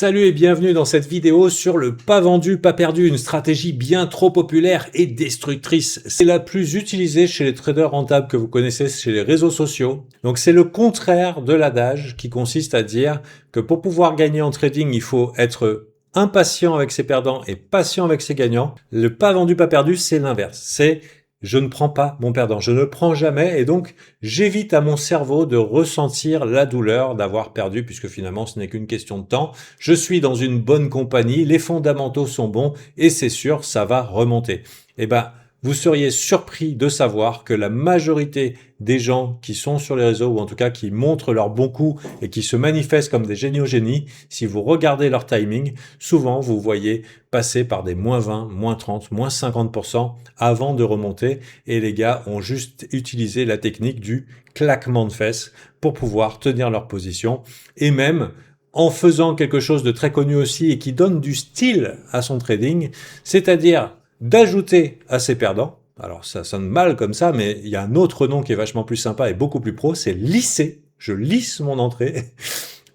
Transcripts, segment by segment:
Salut et bienvenue dans cette vidéo sur le pas vendu, pas perdu, une stratégie bien trop populaire et destructrice. C'est la plus utilisée chez les traders rentables que vous connaissez chez les réseaux sociaux. Donc c'est le contraire de l'adage qui consiste à dire que pour pouvoir gagner en trading, il faut être impatient avec ses perdants et patient avec ses gagnants. Le pas vendu, pas perdu, c'est l'inverse. C'est je ne prends pas mon perdant, je ne prends jamais et donc j'évite à mon cerveau de ressentir la douleur d'avoir perdu puisque finalement ce n'est qu'une question de temps. Je suis dans une bonne compagnie, les fondamentaux sont bons et c'est sûr, ça va remonter. Eh ben, vous seriez surpris de savoir que la majorité des gens qui sont sur les réseaux, ou en tout cas qui montrent leurs bons coups et qui se manifestent comme des génies, si vous regardez leur timing, souvent vous voyez passer par des moins 20, moins 30, moins 50% avant de remonter. Et les gars ont juste utilisé la technique du claquement de fesses pour pouvoir tenir leur position. Et même en faisant quelque chose de très connu aussi et qui donne du style à son trading, c'est-à-dire d'ajouter à ses perdants. Alors ça sonne mal comme ça, mais il y a un autre nom qui est vachement plus sympa et beaucoup plus pro, c'est lisser. Je lisse mon entrée.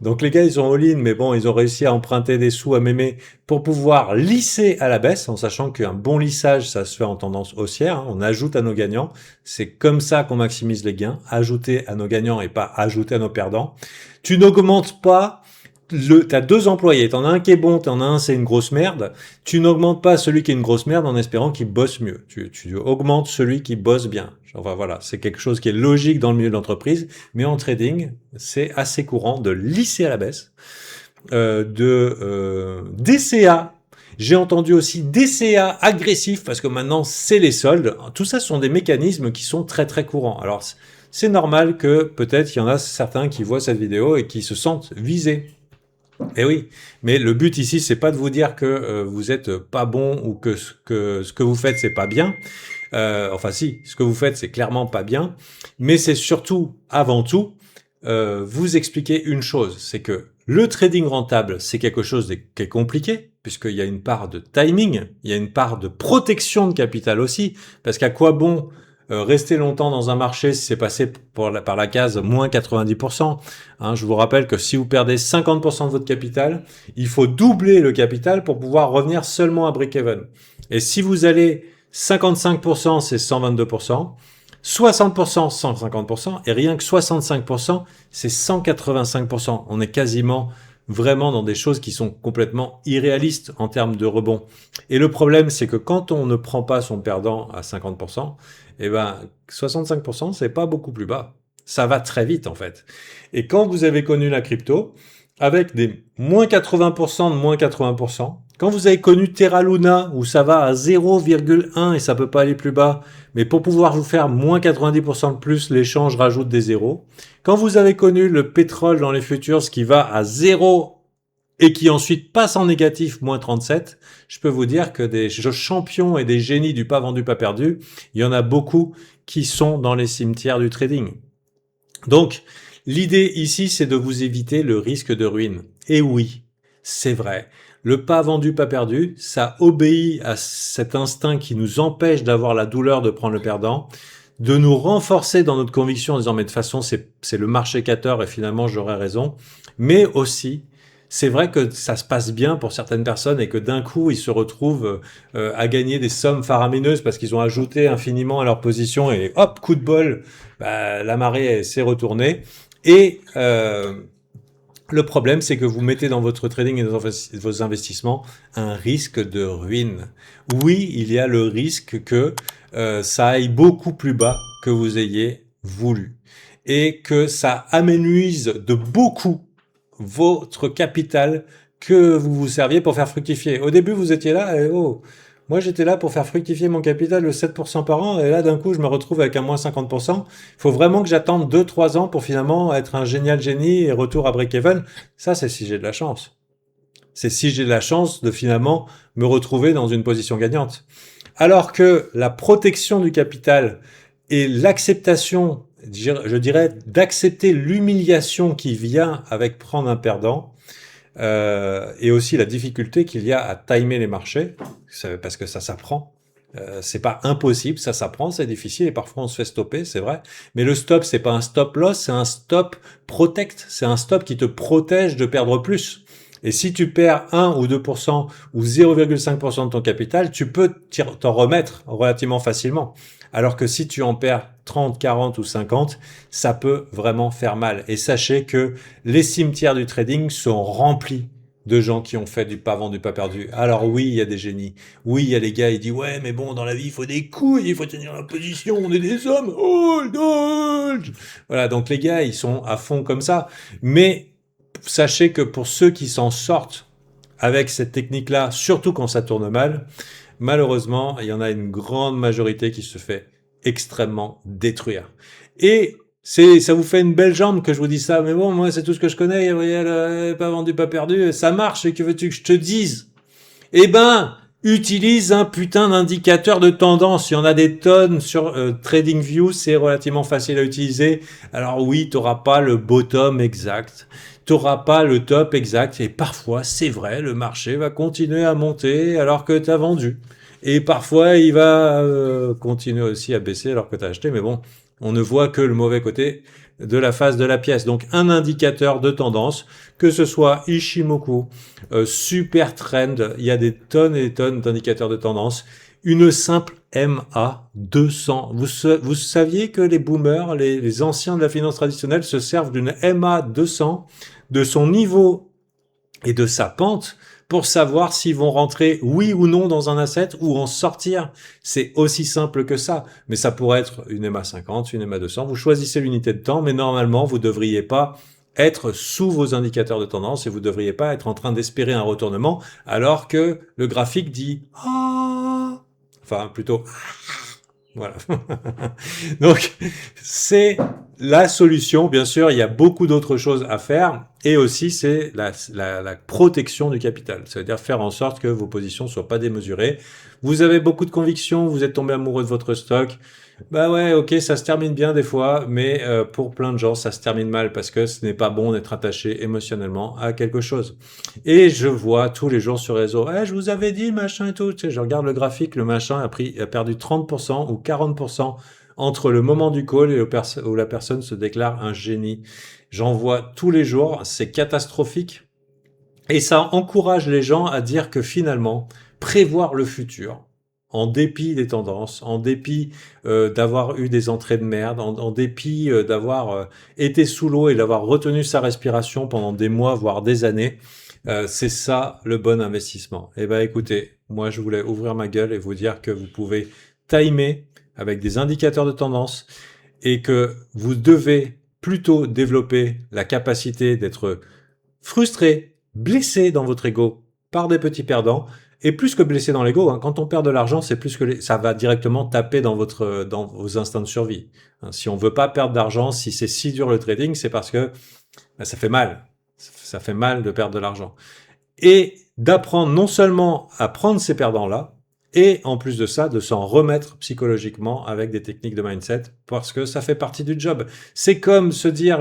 Donc les gars, ils sont all-in, mais bon, ils ont réussi à emprunter des sous à mémé pour pouvoir lisser à la baisse, en sachant qu'un bon lissage, ça se fait en tendance haussière. Hein, on ajoute à nos gagnants. C'est comme ça qu'on maximise les gains. Ajouter à nos gagnants et pas ajouter à nos perdants. Tu n'augmentes pas t'as deux employés, t'en as un qui est bon, t'en as un c'est une grosse merde, tu n'augmentes pas celui qui est une grosse merde en espérant qu'il bosse mieux. Tu augmentes celui qui bosse bien. Enfin voilà, c'est quelque chose qui est logique dans le milieu de l'entreprise, mais en trading, c'est assez courant de lisser à la baisse, DCA. J'ai entendu aussi DCA agressif parce que maintenant c'est les soldes. Tout ça, ce sont des mécanismes qui sont très très courants. Alors c'est normal que peut-être il y en a certains qui voient cette vidéo et qui se sentent visés. Eh oui, mais le but ici, c'est pas de vous dire que vous êtes pas bon ou que ce que vous faites c'est pas bien. Enfin si, ce que vous faites c'est clairement pas bien, mais c'est surtout, avant tout, vous expliquer une chose, c'est que le trading rentable, c'est quelque chose qui est compliqué, puisqu'il y a une part de timing, il y a une part de protection de capital aussi, parce qu'à quoi bon rester longtemps dans un marché si c'est passé par la case moins 90%. Hein, je vous rappelle que si vous perdez 50% de votre capital, il faut doubler le capital pour pouvoir revenir seulement à break-even. Et si vous allez 55%, c'est 122%. 60%, 150%, et rien que 65%, c'est 185%. On est quasiment vraiment dans des choses qui sont complètement irréalistes en termes de rebond. Et le problème, c'est que quand on ne prend pas son perdant à 50%, eh ben, 65%, c'est pas beaucoup plus bas. Ça va très vite, en fait. Et quand vous avez connu la crypto, avec des moins 80% de moins 80%, quand vous avez connu Terra Luna, où ça va à 0,1 et ça peut pas aller plus bas, mais pour pouvoir vous faire moins 90% de plus, l'échange rajoute des zéros. Quand vous avez connu le pétrole dans les futurs, ce qui va à 0 et qui ensuite passe en négatif, moins 37, je peux vous dire que des champions et des génies du pas vendu, pas perdu, il y en a beaucoup qui sont dans les cimetières du trading. Donc, l'idée ici, c'est de vous éviter le risque de ruine. Et oui, c'est vrai. Le pas vendu, pas perdu, ça obéit à cet instinct qui nous empêche d'avoir la douleur de prendre le perdant, de nous renforcer dans notre conviction en disant mais de toute façon c'est le marché capteur et finalement j'aurais raison, mais aussi c'est vrai que ça se passe bien pour certaines personnes et que d'un coup ils se retrouvent à gagner des sommes faramineuses parce qu'ils ont ajouté infiniment à leur position et hop, coup de bol, bah, la marée s'est retournée et le problème, c'est que vous mettez dans votre trading et dans vos investissements un risque de ruine. Oui, il y a le risque que ça aille beaucoup plus bas que vous ayez voulu et que ça amenuise de beaucoup votre capital que vous vous serviez pour faire fructifier. Au début, vous étiez là, et oh, moi j'étais là pour faire fructifier mon capital de 7% par an, et là d'un coup je me retrouve avec un moins 50%. Il faut vraiment que j'attende 2-3 ans pour finalement être un génial génie et retour à break-even. Ça, c'est si j'ai de la chance. C'est si j'ai de la chance de finalement me retrouver dans une position gagnante. Alors que la protection du capital et l'acceptation, je dirais, d'accepter l'humiliation qui vient avec prendre un perdant, et aussi la difficulté qu'il y a à timer les marchés, parce que ça s'apprend. C'est pas impossible, ça s'apprend, c'est difficile et parfois on se fait stopper, c'est vrai. Mais le stop, c'est pas un stop loss, c'est un stop protect, c'est un stop qui te protège de perdre plus. Et si tu perds 1 ou 2% ou 0,5% de ton capital, tu peux t'en remettre relativement facilement. Alors que si tu en perds 30, 40 ou 50, ça peut vraiment faire mal. Et sachez que les cimetières du trading sont remplis de gens qui ont fait du pas vendu, pas perdu. Alors oui, il y a des génies. Oui, il y a les gars, ils disent, ouais, mais bon, dans la vie, il faut des couilles, il faut tenir la position, on est des hommes, hold, hold. Voilà, donc les gars, ils sont à fond comme ça. Mais sachez que pour ceux qui s'en sortent avec cette technique-là, surtout quand ça tourne mal, malheureusement, il y en a une grande majorité qui se fait extrêmement détruire. Et ça vous fait une belle jambe que je vous dis ça, mais bon, moi, c'est tout ce que je connais, pas vendu, pas perdu, ça marche, et que veux-tu que je te dise? Eh ben, utilise un putain d'indicateur de tendance. Il y en a des tonnes sur TradingView, c'est relativement facile à utiliser. Alors oui, tu n'auras pas le bottom exact, tu n'auras pas le top exact, et parfois, c'est vrai, le marché va continuer à monter alors que tu as vendu. Et parfois, il va continuer aussi à baisser alors que tu as acheté, mais bon, on ne voit que le mauvais côté de la face de la pièce. Donc, un indicateur de tendance, que ce soit Ishimoku, Super Trend, il y a des tonnes et des tonnes d'indicateurs de tendance. Une simple MA 200. Vous saviez que les boomers, les anciens de la finance traditionnelle se servent d'une MA 200, de son niveau et de sa pente pour savoir s'ils vont rentrer oui ou non dans un asset ou en sortir. C'est aussi simple que ça. Mais ça pourrait être une MA 50, une MA 200. Vous choisissez l'unité de temps, mais normalement, vous ne devriez pas être sous vos indicateurs de tendance et vous ne devriez pas être en train d'espérer un retournement alors que le graphique dit « Ah ». Enfin, plutôt « Voilà. Donc, c'est la solution. Bien sûr, il y a beaucoup d'autres choses à faire. Et aussi, c'est la protection du capital. Ça veut dire faire en sorte que vos positions ne soient pas démesurées. Vous avez beaucoup de convictions, vous êtes tombé amoureux de votre stock. Bah ouais, ok, ça se termine bien des fois, mais pour plein de gens, ça se termine mal parce que ce n'est pas bon d'être attaché émotionnellement à quelque chose. Et je vois tous les jours sur les réseaux, je vous avais dit, machin et tout. Tu sais, je regarde le graphique, le machin a perdu 30% ou 40% entre le moment du call et où la personne se déclare un génie. J'en vois tous les jours, c'est catastrophique. Et ça encourage les gens à dire que finalement, prévoir le futur, en dépit des tendances, en dépit d'avoir eu des entrées de merde, en dépit d'avoir été sous l'eau et d'avoir retenu sa respiration pendant des mois, voire des années, c'est ça le bon investissement. Eh ben écoutez, moi je voulais ouvrir ma gueule et vous dire que vous pouvez timer avec des indicateurs de tendance et que vous devez plutôt développer la capacité d'être frustré, blessé dans votre ego par des petits perdants, et plus que blessé dans l'ego, quand on perd de l'argent, c'est plus que ça va directement taper dans vos instincts de survie. Si on veut pas perdre d'argent, si c'est si dur le trading, c'est parce que ça fait mal. Ça fait mal de perdre de l'argent. Et d'apprendre non seulement à prendre ces perdants-là, et en plus de ça, de s'en remettre psychologiquement avec des techniques de mindset, parce que ça fait partie du job. C'est comme se dire,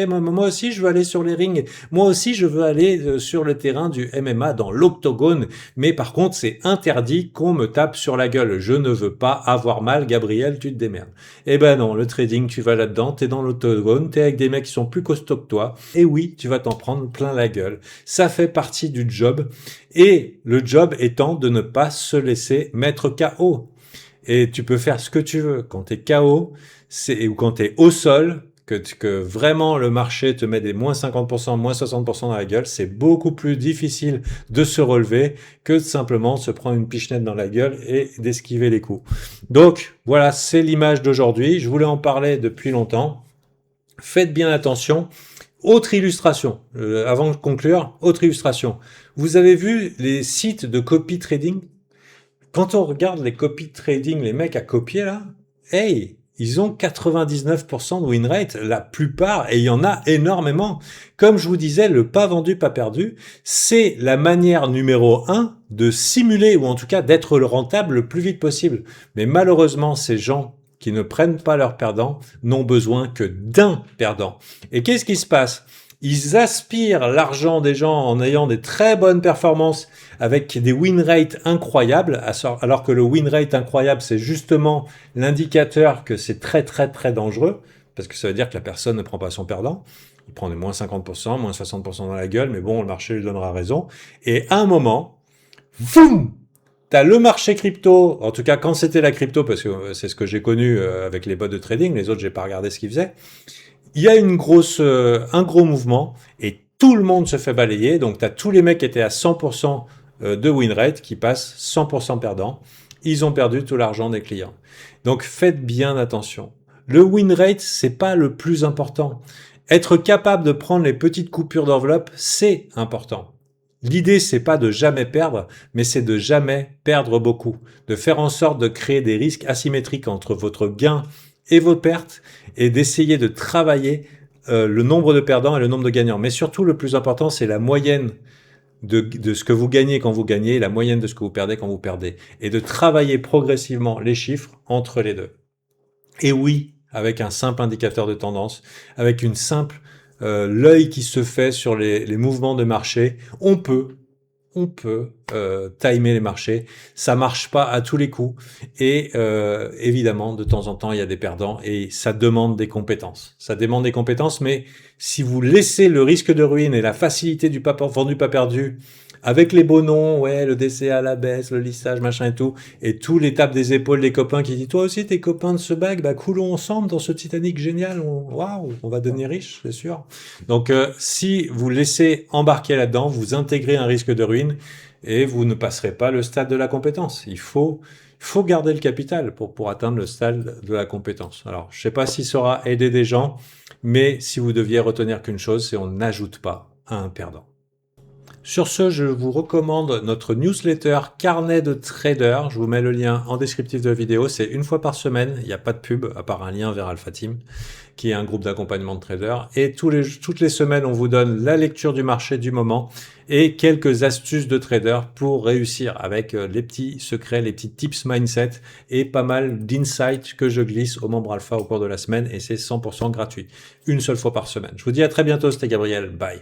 moi aussi je veux aller sur les rings, moi aussi je veux aller sur le terrain du MMA, dans l'octogone, mais par contre c'est interdit qu'on me tape sur la gueule. Je ne veux pas avoir mal, Gabriel, tu te démerdes. Eh ben non, le trading, tu vas là-dedans, t'es dans l'octogone, t'es avec des mecs qui sont plus costauds que toi, et oui, tu vas t'en prendre plein la gueule. Ça fait partie du job, et le job étant de ne pas se laisser mettre KO. Et tu peux faire ce que tu veux. Quand t'es KO, ou quand t'es au sol, que vraiment le marché te met des moins 50%, moins 60% dans la gueule, c'est beaucoup plus difficile de se relever que de simplement se prendre une pichenette dans la gueule et d'esquiver les coups. Donc, voilà, c'est l'image d'aujourd'hui. Je voulais en parler depuis longtemps. Faites bien attention. Autre illustration, avant de conclure, autre illustration. Vous avez vu les sites de copy trading? Quand on regarde les copy trading, les mecs à copier là, ils ont 99% de win rate, la plupart, et il y en a énormément. Comme je vous disais, le pas vendu, pas perdu, c'est la manière numéro 1 de simuler, ou en tout cas d'être rentable le plus vite possible. Mais malheureusement, ces gens qui ne prennent pas leurs perdants n'ont besoin que d'un perdant. Et qu'est-ce qui se passe? Ils aspirent l'argent des gens en ayant des très bonnes performances avec des win rates incroyables, alors que le win rate incroyable, c'est justement l'indicateur que c'est très très très dangereux, parce que ça veut dire que la personne ne prend pas son perdant. Il prend des moins 50%, moins 60% dans la gueule, mais bon, le marché lui donnera raison. Et à un moment, boum, t'as le marché crypto, en tout cas quand c'était la crypto, parce que c'est ce que j'ai connu avec les bots de trading, les autres j'ai pas regardé ce qu'ils faisaient. Il y a un gros mouvement et tout le monde se fait balayer. Donc t'as tous les mecs qui étaient à 100% de win rate qui passent 100% perdants. Ils ont perdu tout l'argent des clients. Donc faites bien attention. Le win rate, c'est pas le plus important. Être capable de prendre les petites coupures d'enveloppe, c'est important. L'idée, c'est pas de jamais perdre, mais c'est de jamais perdre beaucoup. De faire en sorte de créer des risques asymétriques entre votre gain et vos pertes et d'essayer de travailler le nombre de perdants et le nombre de gagnants. Mais surtout, le plus important, c'est la moyenne de ce que vous gagnez quand vous gagnez, la moyenne de ce que vous perdez quand vous perdez. Et de travailler progressivement les chiffres entre les deux. Et oui, avec un simple indicateur de tendance, avec une simple l'œil qui se fait sur les mouvements de marché, on peut timer les marchés. Ça marche pas à tous les coups et évidemment de temps en temps il y a des perdants et ça demande des compétences. Ça demande des compétences, mais si vous laissez le risque de ruine et la facilité du pas vendu pas perdu avec les beaux noms, ouais, le DCA à la baisse, le lissage, machin et tout, et tous les tapes des épaules des copains qui disent toi aussi t'es copain de ce bag, bah coulons ensemble dans ce Titanic génial, waouh, on va devenir riche, c'est sûr. Donc si vous laissez embarquer là-dedans, vous intégrez un risque de ruine et vous ne passerez pas le stade de la compétence. Il faut garder le capital pour atteindre le stade de la compétence. Alors, je sais pas si ça aura aidé des gens, mais si vous deviez retenir qu'une chose, c'est on n'ajoute pas à un perdant. Sur ce, je vous recommande notre newsletter Carnet de Trader. Je vous mets le lien en descriptif de la vidéo. C'est une fois par semaine. Il n'y a pas de pub, à part un lien vers Alpha Team, qui est un groupe d'accompagnement de traders. Et toutes les semaines, on vous donne la lecture du marché du moment et quelques astuces de trader pour réussir avec les petits secrets, les petits tips mindset et pas mal d'insights que je glisse aux membres Alpha au cours de la semaine. Et c'est 100% gratuit. Une seule fois par semaine. Je vous dis à très bientôt. C'était Gabriel. Bye.